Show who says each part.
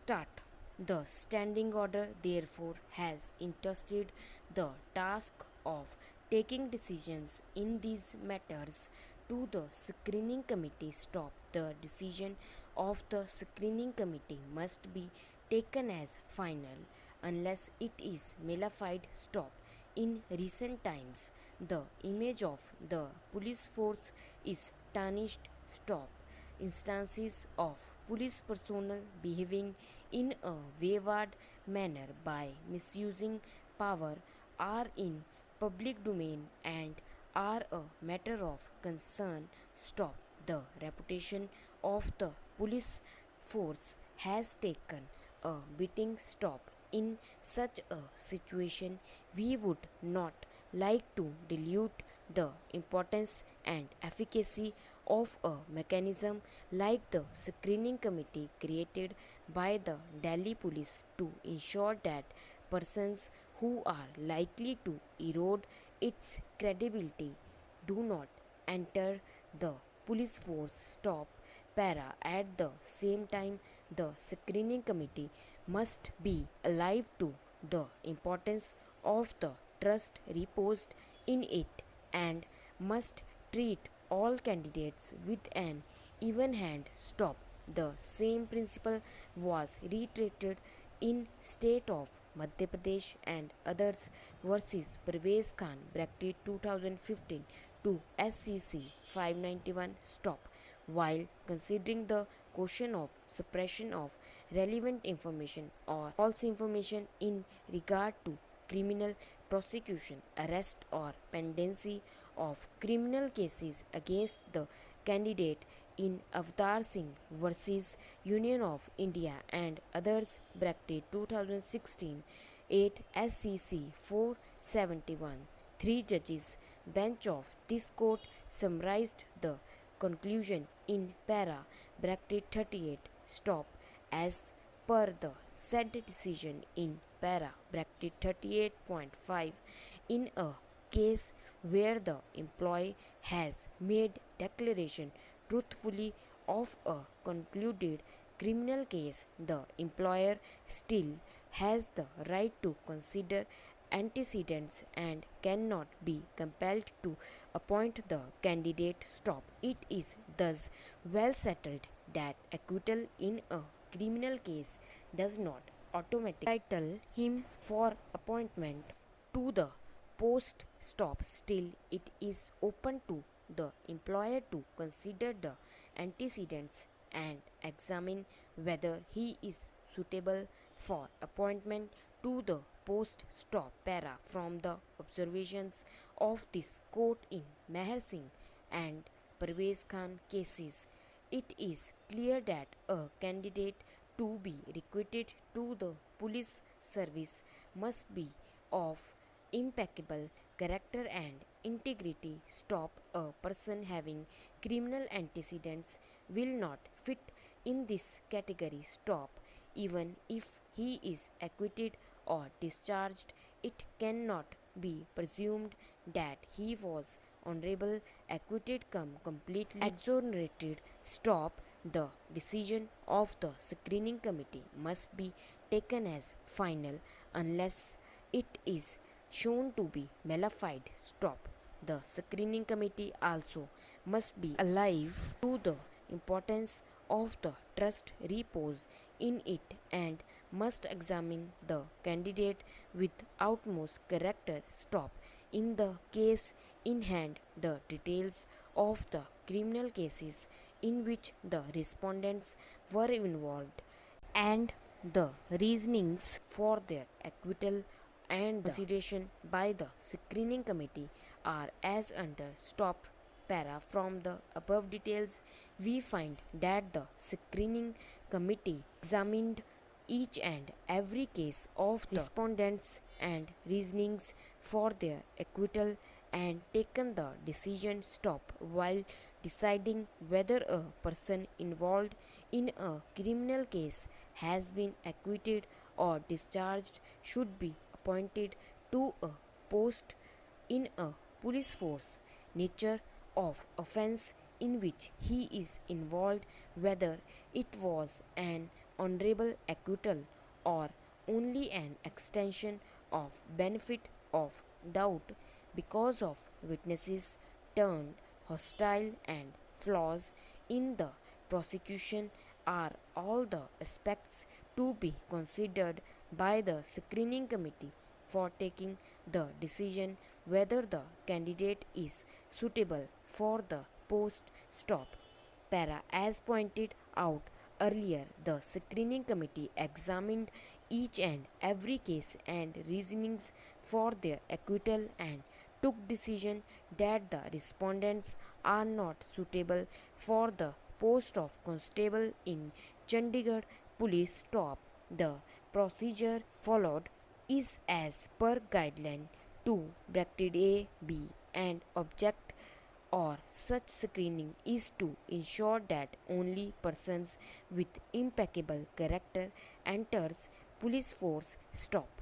Speaker 1: start. The standing order, therefore, has entrusted the task of taking decisions in these matters to the screening committee. Stop. The decision of the screening committee must be taken as final unless it is nullified. Stop. In recent times, the image of the police force is tarnished. Stop. Instances of police personnel behaving in a wayward manner by misusing power are in public domain and are a matter of concern. Stop. The reputation of the police force has taken a beating. Stop. In such a situation, we would not like to dilute the importance and efficacy of a mechanism like the screening committee created by the Delhi police to ensure that persons who are likely to erode its credibility do not enter the police force. Stop. Para. At the same time, the screening committee must be alive to the importance of the trust reposed in it and must treat all candidates with an even hand. Stop. The same principle was reiterated in state of Madhya Pradesh and others versus Parvez Khan, bracket 2015 to SCC 591. Stop. While considering the question of suppression of relevant information or false information in regard to criminal prosecution, arrest, or pendency of criminal cases against the candidate in Avtar Singh versus Union of India and others, bracket 2016 8 SCC 471. Three judges bench of this court summarized the conclusion in para bracket 38. Stop. As per the said decision in para bracket 38.5, in a case where the employee has made declaration truthfully of a concluded criminal case, the employer still has the right to consider antecedents and cannot be compelled to appoint the candidate. Stop. It is thus well settled that acquittal in a criminal case does not automatically entitle him for appointment to the post. Stop. Still, it is open to the employer to consider the antecedents and examine whether he is suitable for appointment to the post. Stop. Para. From the observations of this court in Meher Singh and Parvez Khan cases, it is clear that a candidate to be recruited to the police service must be of impeccable character and integrity. Stop. A person having criminal antecedents will not fit in this category. Stop. Even if he is acquitted or discharged, it cannot be presumed that he was honorable, acquitted, completely exonerated. Stop. The decision of the screening committee must be taken as final unless it is shown to be nullified. Stop. The screening committee also must be alive to the importance of the trust reposed in it and must examine the candidate with utmost character. Stop. In the case in hand, the details of the criminal cases in which the respondents were involved and the reasonings for their acquittal and consideration by the screening committee are as under. Stop. Para. From the above details, we find that the screening committee examined each and every case of the respondents and reasonings for their acquittal and taken the decision. Stop. While deciding whether a person involved in a criminal case has been acquitted or discharged should be appointed to a post in a police force, nature of offense in which he is involved, whether it was an honorable acquittal or only an extension of benefit of doubt because of witnesses turned hostile and flaws in the prosecution are all the aspects to be considered by the screening committee for taking the decision whether the candidate is suitable for the post stop. Para, as pointed out earlier, the screening committee examined each and every case and reasonings for their acquittal and took decision that the respondents are not suitable for the post of constable in Chandigarh police stop. The procedure followed is as per guideline 2 bracket A, B and object or such screening is to ensure that only persons with impeccable character enters police force stop.